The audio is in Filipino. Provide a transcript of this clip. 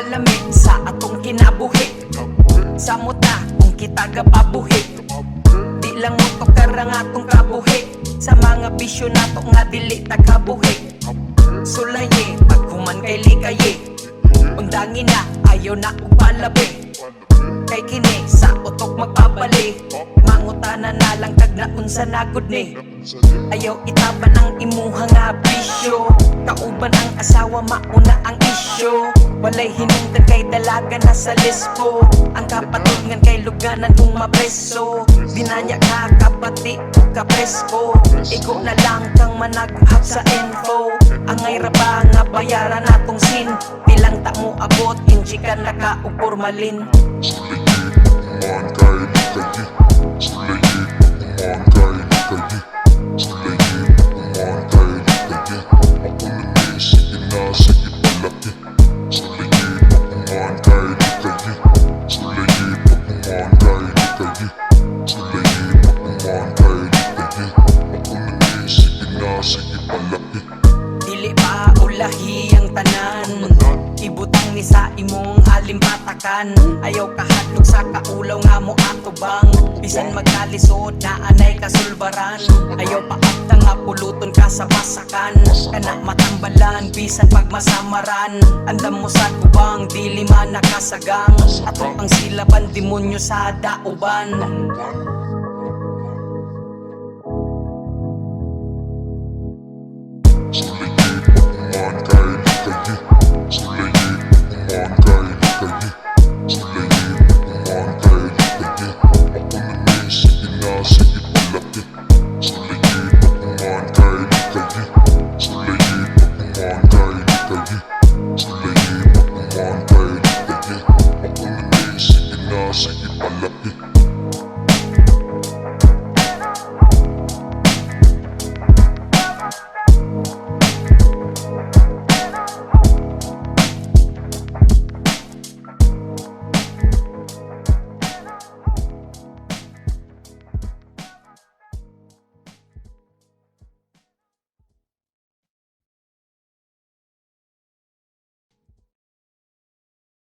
palamig sa atong kinabuhi. Samot na kung kita gapabuhi, di lang mo to karang atong kabuhi. Sa mga bisyo nato nga dili takabuhi. Sulaye pag human kay likaye, undangin na ayaw na upalabi. Kay kini sa utok magpapali, mangutana na lang kag naunsa nagod ni. Ayaw itaban ang imuha nga bisyo, kauban ang asawa mauna ang isyo. Walay hinungdan kay dalaga na sa lispo, ang kapatugan kay luganan kung mapreso. Dinanya ka kapati o kapresko, ikaw na lang kang managhap sa info. Ang ayra ba nga bayaran natong sin, bilang ta mo abot inji ka nakaupor malin. Sulayip kuman kay likayi, sulayip kuman kay likayi, ako na ni sige na sige palaki. Sulayip kuman kay likayi, sulayip kuman kay likayi, sulayip kuman kay likayi, ako na ni sige na sige palaki. Dili pa ulahi ang tanan, ibutang ni sa imong alimpatakan. Ayaw kahadlok sa kaulaw nga mo atubang, bisan magkalisod na anay kasulbaran. Ayaw paabtang nga puluton ka sa basakan, kana matambalan bisan pagmasamaran. Andam mo sa kubang dili man nakasagang, atong ang silaban demonyo sa dauban.